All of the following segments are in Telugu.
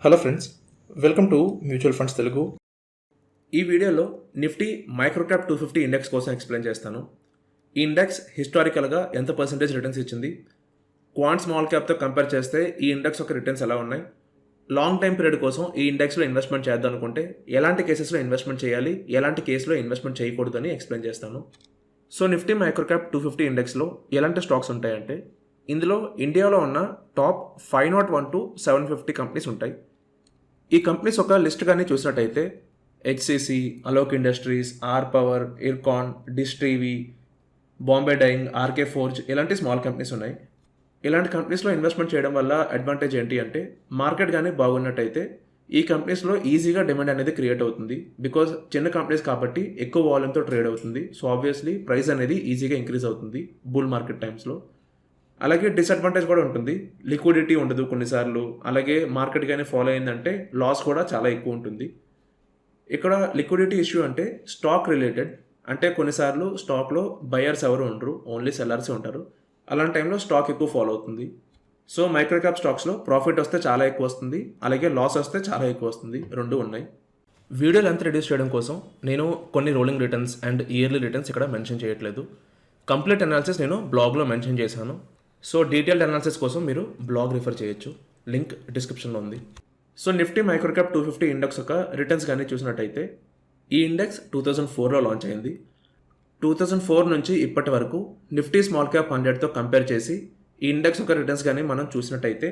Hello friends, welcome to mutual funds Telugu. ఈ వీడియోలో నిఫ్టీ మైక్రోక్యాప్ 250 ఇండెక్స్ కోసం ఎక్స్ప్లెయిన్ చేస్తాను. ఈ ఇండెక్స్ హిస్టారికల్గా ఎంత పర్సెంటేజ్ రిటర్న్స్ ఇచ్చింది, క్వాంట్ స్మాల్ క్యాప్తో కంపేర్ చేస్తే ఈ ఇండెక్స్ యొక్క రిటర్న్స్ ఎలా ఉన్నాయి, లాంగ్ టైం పీరియడ్ కోసం ఈ ఇండెక్స్లో ఇన్వెస్ట్మెంట్ చేద్దాం అనుకుంటే ఎలాంటి కేసెస్లో ఇన్వెస్ట్మెంట్ చేయాలి, ఎలాంటి కేసులో ఇన్వెస్ట్మెంట్ చేయకూడదు అని ఎక్స్ప్లెయిన్ చేస్తాను. సో నిఫ్టీ మైక్రోక్యాప్ 250 ఇండెక్స్లో ఎలాంటి స్టాక్స్ ఉంటాయంటే ఇందులో ఇండియాలో ఉన్న టాప్ 501 to 750 కంపెనీస్ ఉంటాయి. ఈ కంపెనీస్ ఒక లిస్ట్ కానీ చూసినట్టయితే HCC, Alok industries, R power, Ircon, dish TV, Bombay dyeing, RK forge ఇలాంటి స్మాల్ కంపెనీస్ ఉన్నాయి. ఇలాంటి కంపెనీస్లో ఇన్వెస్ట్మెంట్ చేయడం వల్ల అడ్వాంటేజ్ ఏంటి అంటే మార్కెట్ కానీ బాగున్నట్టయితే ఈ కంపెనీస్లో ఈజీగా డిమాండ్ అనేది క్రియేట్ అవుతుంది. బికాజ్ చిన్న కంపెనీస్ కాబట్టి ఎక్కువ వాల్యూమ్తో ట్రేడ్ అవుతుంది. సో ఆబ్వియస్లీ ప్రైస్ అనేది ఈజీగా ఇంక్రీజ్ అవుతుంది బుల్ మార్కెట్ టైమ్స్లో. అలాగే డిసడ్వాంటేజ్ కూడా ఉంటుంది, లిక్విడిటీ ఉండదు కొన్నిసార్లు. అలాగే మార్కెట్ కానీ ఫాలో అయిందంటే లాస్ కూడా చాలా ఎక్కువ ఉంటుంది. ఇక్కడ లిక్విడిటీ ఇష్యూ అంటే స్టాక్ రిలేటెడ్, అంటే కొన్నిసార్లు స్టాక్లో బయర్స్ ఎవరు ఉండరు, ఓన్లీ సెల్లర్స్ ఉంటారు. అలాంటి టైంలో స్టాక్ ఎక్కువ ఫాలో అవుతుంది. సో మైక్రోక్యాప్ స్టాక్స్లో ప్రాఫిట్ వస్తే చాలా ఎక్కువ వస్తుంది, అలాగే లాస్ వస్తే చాలా ఎక్కువ వస్తుంది, రెండు ఉన్నాయి. వీడియో లెంత్ రెడ్యూస్ చేయడం కోసం నేను కొన్ని rolling returns and yearly returns ఇక్కడ మెన్షన్ చేయట్లేదు. కంప్లీట్ అనాలిసిస్ నేను బ్లాగ్లో మెన్షన్ చేశాను. సో డీటెయిల్డ్ అనాలిసిస్ కోసం మీరు బ్లాగ్ రిఫర్ చేయొచ్చు, లింక్ డిస్క్రిప్షన్లో ఉంది. సో నిఫ్టీ మైక్రోక్యాప్ 250 ఇండెక్స్ యొక్క రిటర్న్స్ కానీ చూసినట్టయితే ఈ ఇండెక్స్ 2004లో లాంచ్ అయింది. 2004 నుంచి ఇప్పటి వరకు నిఫ్టీ స్మాల్ క్యాప్ 100తో కంపేర్ చేసి ఈ ఇండెక్స్ యొక్క రిటర్న్స్ కానీ మనం చూసినట్టయితే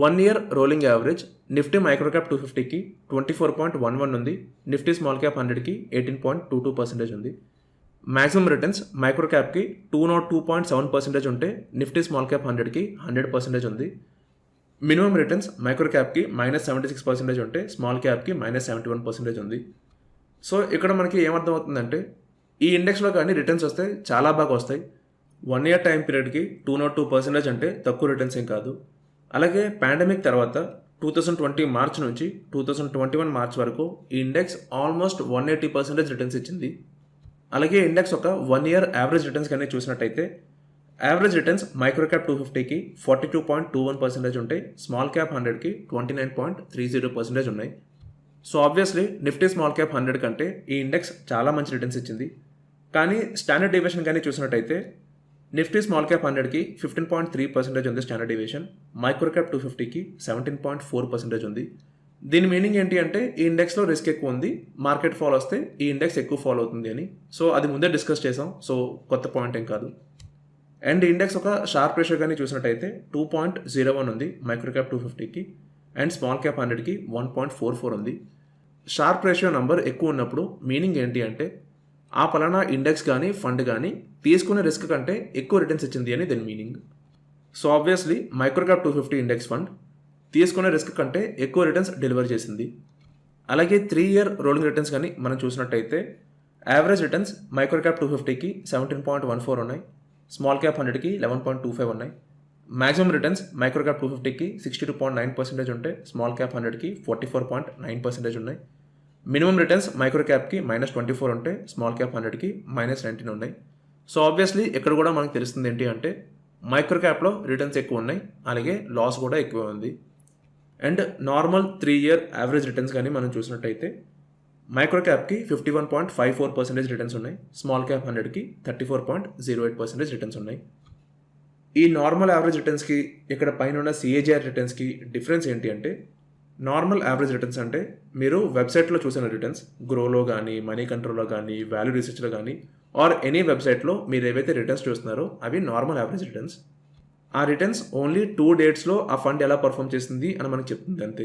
1 year రోలింగ్ యావరేజ్ నిఫ్టీ మైక్రోక్యాప్ 250కి 24.11 ఉంది, నిఫ్టీ స్మాల్ క్యాప్ 100కి 18.22% ఉంది. మ్యాక్సిమం రిటర్న్స్ మైక్రోక్యాప్కి 202.7% ఉంటే నిఫ్టీ స్మాల్ క్యాప్ 100కి 100% ఉంది. మినిమం రిటర్న్స్ మైక్రోక్యాప్కి -76% ఉంటే స్మాల్ క్యాప్కి -71% ఉంది. సో ఇక్కడ మనకి ఏమర్థమవుతుందంటే ఈ ఇండెక్స్లో కానీ రిటర్న్స్ వస్తే చాలా బాగా వస్తాయి. 1 year టైం పీరియడ్కి 202% అంటే తక్కువ రిటర్న్స్ ఏం కాదు. అలాగే పాండమిక్ తర్వాత 2020 మార్చ్ నుంచి 2021 మార్చ్ వరకు ఈ ఇండెక్స్ ఆల్మోస్ట్ 180% రిటర్న్స్ ఇచ్చింది. అలాగే ఇండెక్స్ ఒక 1 year యావరేజ్ రిటర్న్స్ కానీ చూసినట్టయితే యావరేజ్ రిటర్న్స్ మైక్రోక్యాప్ 250కి 42.21% ఉంటాయి, స్మాల్ క్యాప్ 100కి 29.30% ఉన్నాయి. So obviously Nifty small cap 100 కంటే ఈ ఇండెక్స్ చాలా మంచి రిటర్న్స్ ఇచ్చింది. కానీ స్టాండర్డ్ డీవియేషన్ కానీ చూసినట్టయితే నిఫ్టీ స్మాల్ క్యాప్ 100కి 15.3% ఉంది స్టాండర్డ్ డీవియేషన్, మైక్రోక్యాప్ 250కి 17.4% ఉంది. దీని మీనింగ్ ఏంటి అంటే ఈ ఇండెక్స్లో రిస్క్ ఎక్కువ ఉంది, మార్కెట్ ఫాలో వస్తే ఈ ఇండెక్స్ ఎక్కువ ఫాలో అవుతుంది అని. సో అది ముందే డిస్కస్ చేసాం, సో కొత్త పాయింట్ ఏం కాదు. అండ్ ఇండెక్స్ ఒక షార్ప్ రేషియో కానీ చూసినట్టయితే 2.01 ఉంది మైక్రోక్యాప్ 250కి, అండ్ స్మాల్ క్యాప్ 100కి 1.44 ఉంది. షార్ప్ రేషియో నెంబర్ ఎక్కువ ఉన్నప్పుడు మీనింగ్ ఏంటి అంటే ఆ పలానా ఇండెక్స్ కానీ ఫండ్ కానీ తీసుకునే రిస్క్ కంటే ఎక్కువ రిటర్న్స్ ఇచ్చింది అని దీని meaning. So obviously micro cap 250 index fund తీసుకునే రిస్క్ కంటే ఎక్కువ రిటర్న్స్ డెలివర్ చేసింది. అలాగే 3 year రోలింగ్ రిటర్న్స్ కానీ మనం చూసినట్టయితే యావరేజ్ రిటర్న్స్ మైక్రోక్యాప్ 250కి 17.14 ఉన్నాయి, స్మాల్ క్యాప్ 100కి 11.25 ఉన్నాయి. మ్యాక్సిమం రిటర్న్స్ మైక్రోక్యాప్ 250కి 62.9% ఉంటే స్మాల్ క్యాప్ 100కి 44.9% ఉన్నాయి. మినిమం రిటర్న్స్ మైక్రోక్యాప్కి -24 ఉంటే స్మాల్ క్యాప్ 100కి -19 ఉన్నాయి. సో ఆబ్వియస్లీ ఇక్కడ కూడా మనకు తెలుస్తుంది ఏంటి అంటే మైక్రోక్యాప్లో రిటర్న్స్ ఎక్కువ ఉన్నాయి, అలాగే లాస్ కూడా ఎక్కువ ఉంది. And normal 3 year average returns కానీ మనం చూసినట్టయితే మైక్రోక్యాప్కి 51.54% రిటర్న్స్ ఉన్నాయి, స్మాల్ క్యాప్ 100కి 34.08% రిటర్న్స్ ఉన్నాయి. ఈ నార్మల్ యావరేజ్ రిటర్న్స్కి ఇక్కడ పైన ఉన్న సిఏజిఆర్ రిటర్న్స్కి డిఫరెన్స్ ఏంటి అంటే నార్మల్ యావరేజ్ రిటర్న్స్ అంటే మీరు వెబ్సైట్లో చూసిన రిటర్న్స్, గ్రోలో కానీ, మనీ కంట్రోల్లో కానీ, వాల్యూ రీసెర్చ్లో కానీ ఆర్ ఎనీ వెబ్సైట్లో మీరు ఏవైతే రిటర్న్స్ చూస్తున్నారో అవి నార్మల్ యావరేజ్ రిటర్న్స్. ఆ రిటర్న్స్ ఓన్లీ 2 daysలో ఆ ఫండ్ ఎలా పర్ఫామ్ చేస్తుంది అని మనకు చెప్తుంది అంతే.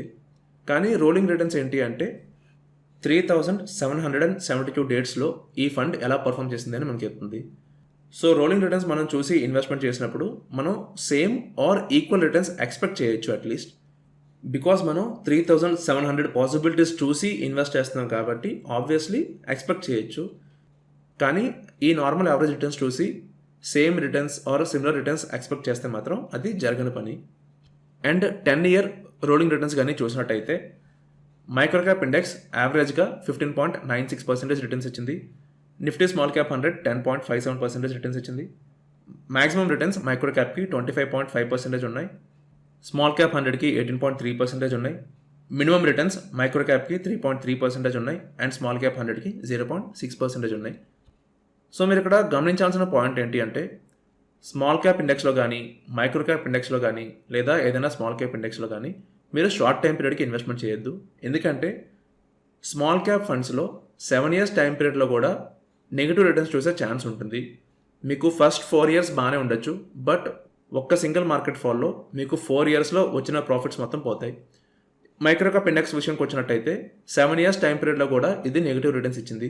కానీ రోలింగ్ రిటర్న్స్ ఏంటి అంటే 3772 daysలో ఈ ఫండ్ ఎలా పర్ఫామ్ చేస్తుంది అని మనకు చెప్తుంది. సో రోలింగ్ రిటర్న్స్ మనం చూసి ఇన్వెస్ట్మెంట్ చేసినప్పుడు మనం same or equal returns expect చేయొచ్చు అట్లీస్ట్. బికాస్ మనం 3700 పాసిబిలిటీస్ చూసి ఇన్వెస్ట్ చేస్తున్నాం కాబట్టి ఆబ్వియస్లీ ఎక్స్పెక్ట్ చేయొచ్చు. కానీ ఈ నార్మల్ యావరేజ్ రిటర్న్స్ చూసి same returns or similar returns expect చేస్తే మాత్రం అది జరగని పని. అండ్ 10 year రోలింగ్ రిటర్న్స్ కానీ చూసినట్టయితే మైక్రోక్యాప్ ఇండెక్స్ యావరేజ్గా 15.96% రిటర్న్స్ ఇచ్చింది, నిఫ్టీ స్మాల్ క్యాప్ 100 10.57% రిటర్న్స్ ఇచ్చింది. మ్యాక్సిమం రిటర్న్స్ మైక్రోక్యాప్కి 25.5% ఉన్నాయి, స్మాల్ క్యాప్ 100కి 18.3% ఉన్నాయి, మినిమం రిటర్న్స్ మైక్రో క్యాప్కి 3.3% ఉన్నాయి అండ్ స్మాల్ క్యాప్ 100కి 0.6% ఉన్నాయి. సో మీరు ఇక్కడ గమనించాల్సిన పాయింట్ ఏంటి అంటే స్మాల్ క్యాప్ ఇండెక్స్లో కానీ మైక్రో క్యాప్ ఇండెక్స్లో కానీ లేదా ఏదైనా స్మాల్ క్యాప్ ఇండెక్స్లో కానీ మీరు షార్ట్ టైం పీరియడ్కి ఇన్వెస్ట్మెంట్ చేయొద్దు. ఎందుకంటే స్మాల్ క్యాప్ ఫండ్స్లో 7 years టైం పీరియడ్లో కూడా నెగిటివ్ రిటర్న్స్ చూసే ఛాన్స్ ఉంటుంది. మీకు ఫస్ట్ 4 years బాగానే ఉండొచ్చు, బట్ ఒక్క సింగిల్ మార్కెట్ ఫాల్లో మీకు 4 yearsలో వచ్చిన ప్రాఫిట్స్ మొత్తం పోతాయి. మైక్రో క్యాప్ ఇండెక్స్ విషయంకి వచ్చినట్టయితే 7 years టైం పీరియడ్లో కూడా ఇది నెగిటివ్ రిటర్న్స్ ఇచ్చింది.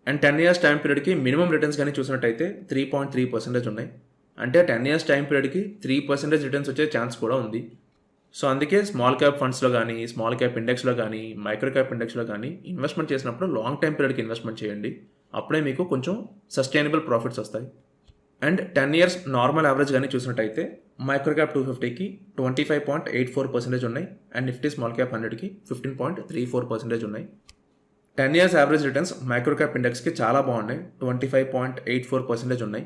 అండ్ 10 years టైం పీరియడ్కి మినిమం రిటర్న్స్ కానీ చూసినట్టయితే 3.3% ఉన్నాయి. అంటే 10 years టైం పీరియడ్కి 3% రిటర్న్స్ వచ్చే ఛాన్స్ కూడా ఉంది. సో అందుకే స్మాల్ క్యాప్ ఫండ్స్లో కానీ స్మాల్ క్యాప్ ఇండెక్స్లో కానీ మైక్రో క్యాప్ ఇండెక్స్లో కానీ ఇన్వెస్ట్మెంట్ చేసినప్పుడు లాంగ్ టైం పీరియడ్కి ఇన్వెస్ట్మెంట్ చేయండి. అప్పుడే మీకు కొంచెం సస్టైనబుల్ ప్రాఫిట్స్ వస్తాయి. అండ్ 10 years నార్మల్ యావరేజ్ కానీ చూసినట్టయితే మైక్రో క్యాప్ 250కి 25.84% ఉన్నాయి అండ్ నిఫ్టీ స్మాల్ క్యాప్ 100కి 15.34% ఉన్నాయి. 10 years average returns micro cap ఇండెక్స్కి చాలా బాగున్నాయి, 25.84% ఉన్నాయి.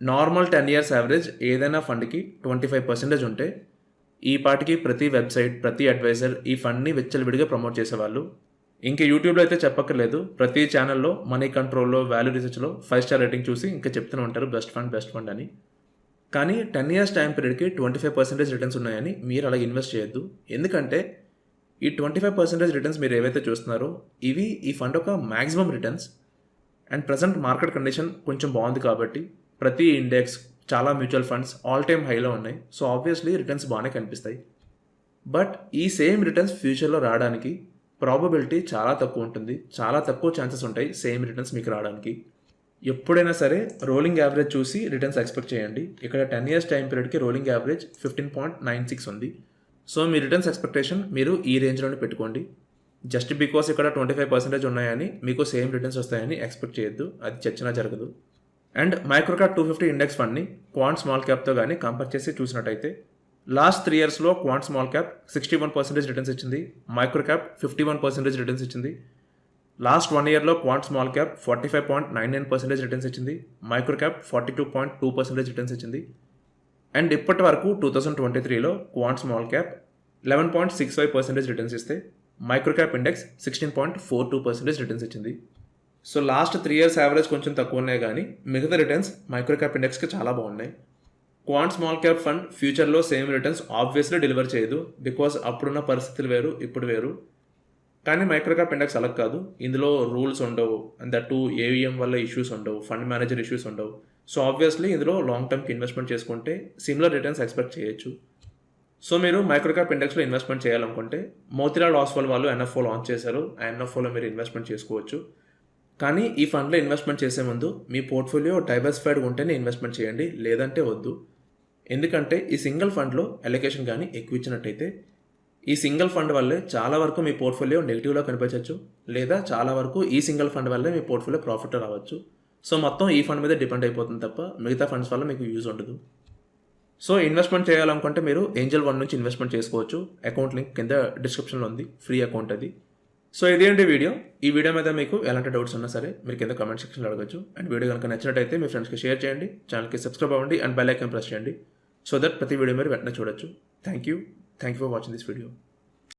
నార్మల్ 10 years యావరేజ్ ఏదైనా ఫండ్కి 25% ఉంటే ఈ పాటికి ప్రతి వెబ్సైట్ ప్రతి అడ్వైజర్ ఈ ఫండ్ని విచ్చలవిడిగా ప్రమోట్ చేసేవాళ్ళు. ఇంకా యూట్యూబ్లో అయితే చెప్పక్కర్లేదు, ప్రతి ఛానల్లో మనీ కంట్రోల్లో వాల్యూ రీసెర్చ్లో 5 star రేటింగ్ చూసి ఇంకా చెప్తూనే ఉంటారు బెస్ట్ ఫండ్ అని. కానీ 10 years టైం పీరియడ్కి 25% రిటర్న్స్ ఉన్నాయని మీరు అలా ఇన్వెస్ట్ చేయొద్దు. ఎందుకంటే ఈ 25% రిటర్న్స్ మీరు ఏవైతే చూస్తున్నారో ఇవి ఈ ఫండ్ ఒక maximum returns. And present market condition కొంచెం బాగుంది కాబట్టి ప్రతి ఇండెక్స్ చాలా మ్యూచువల్ ఫండ్స్ ఆల్ టైమ్ హైలో ఉన్నాయి. సో ఆబ్వియస్లీ రిటర్న్స్ బాగానే కనిపిస్తాయి. బట్ ఈ సేమ్ రిటర్న్స్ ఫ్యూచర్లో రావడానికి ప్రాబబిలిటీ చాలా తక్కువ ఉంటుంది, చాలా తక్కువ ఛాన్సెస్ ఉంటాయి సేమ్ రిటర్న్స్ మీకు రావడానికి. ఎప్పుడైనా సరే రోలింగ్ యావరేజ్ చూసి రిటర్న్స్ ఎక్స్పెక్ట్ చేయండి. ఇక్కడ 10 years టైం పీరియడ్కి రోలింగ్ యావరేజ్ 15.96 ఉంది. సో మీ రిటర్న్స్ ఎక్స్పెక్టేషన్ మీరు ఈ రేంజ్లోనే పెట్టుకోండి. జస్ట్ బికాస్ ఇక్కడ 25% ఉన్నాయని మీకు సేమ్ రిటర్న్స్ వస్తాయని ఎక్స్పెక్ట్ చేయొద్దు, అది చచ్చినా జరగదు. అండ్ మైక్రో క్యాప్ 250 ఇండెక్స్ ఫండ్ని క్వాంట్ స్మాల్ క్యాప్తో కానీ కంపేర్ చేసి చూసినట్టయితే లాస్ట్ 3 yearsలో క్వాంట్ స్మాల్ క్యాప్ 61% రిటర్న్స్ ఇచ్చింది, మైక్రో క్యాప్ 51% రిటర్న్స్ ఇచ్చింది. లాస్ట్ 1 yearలో క్వాంట్ స్మాల్ క్యాప్ 45.99% రిటర్న్స్ ఇచ్చింది, మైక్రో క్యాప్ 42.2% రిటర్న్స్ ఇచ్చింది. అండ్ ఇప్పటి వరకు 2023లో క్వాంట్ స్మాల్ క్యాప్ 11.65% రిటర్న్స్ ఇస్తే మైక్రో క్యాప్ ఇండెక్స్ 16.42% రిటర్న్స్ ఇచ్చింది. సో లాస్ట్ 3 years యావరేజ్ కొంచెం తక్కువ ఉన్నాయి, కానీ మిగతా రిటర్న్స్ మైక్రో క్యాప్ ఇండెక్స్కి చాలా బాగున్నాయి. క్వాంట్ స్మాల్ క్యాప్ ఫండ్ ఫ్యూచర్లో సేమ్ రిటర్న్స్ ఆబ్వియస్లీ డెలివర్ చేయదు, బికాస్ అప్పుడున్న పరిస్థితులు వేరు ఇప్పుడు వేరు. కానీ మైక్రో క్యాప్ ఇండెక్స్ అలా కాదు, ఇందులో రూల్స్ ఉండవు, అండ్ దట్ టూ ఏవిఎం వల్ల ఇష్యూస్ ఉండవు, ఫండ్ మేనేజర్ ఇష్యూస్ ఉండవు. సో ఆబ్వియస్లీ ఇందులో లాంగ్ టర్మ్కి ఇన్వెస్ట్మెంట్ చేసుకుంటే సిమిలర్ రిటర్న్స్ ఎక్స్పెక్ట్ చేయొచ్చు. సో మీరు మైక్రో క్యాప్ ఇండెక్స్లో ఇన్వెస్ట్మెంట్ చేయాలనుకుంటే మోతీలాల్ ఓస్వాల్ వాళ్ళు ఎన్ఎఫ్ఓ లాంచ్ చేశారు, ఆ ఎన్ఎఫ్ఓలో మీరు ఇన్వెస్ట్మెంట్ చేసుకోవచ్చు. కానీ ఈ ఫండ్లో ఇన్వెస్ట్మెంట్ చేసే ముందు మీ పోర్ట్ఫోలియో డైవర్సిఫైడ్గా ఉంటేనే ఇన్వెస్ట్మెంట్ చేయండి, లేదంటే వద్దు. ఎందుకంటే ఈ సింగిల్ ఫండ్లో అలొకేషన్ కానీ ఎక్కువ ఇచ్చినట్టయితే ఈ సింగిల్ ఫండ్ వల్లే చాలా వరకు మీ పోర్ట్ఫోలియో నెగిటివ్లో కనిపించవచ్చు, లేదా చాలా వరకు ఈ సింగిల్ ఫండ్ వల్లే మీ పోర్ట్ఫోలియో ప్రాఫిట్ రావచ్చు. సో మొత్తం ఈ ఫండ్ మీద డిపెండ్ అయిపోతుంది తప్ప మిగతా ఫండ్స్ వల్ల మీకు యూజ్ ఉండదు. సో ఇన్వెస్ట్మెంట్ చేయాలనుకుంటే మీరు ఏంజల్ 1 నుంచి ఇన్వెస్ట్మెంట్ చేసుకోవచ్చు. అకౌంట్ లింక్ కింద డిస్క్రిప్షన్లో ఉంది, ఫ్రీ అకౌంట్ అది. సో ఇదేంటి వీడియో. ఈ వీడియో మీద మీకు ఎలాంటి డౌట్స్ ఉన్నా సరే మీరు కింద కామెంట్ సెక్షన్లో అడగచ్చు. అండ్ వీడియో కనుక నచ్చినట్టయితే మీ ఫ్రెండ్స్కి షేర్ చేయండి, ఛానల్కి సబ్స్క్రైబ్ అవ్వండి అండ్ బెల్ ఐకాన్ ప్రెస్ చేయండి, సో దట్ ప్రతి వీడియో మీరు వెంటనే చూడొచ్చు. Thank you for watching this video.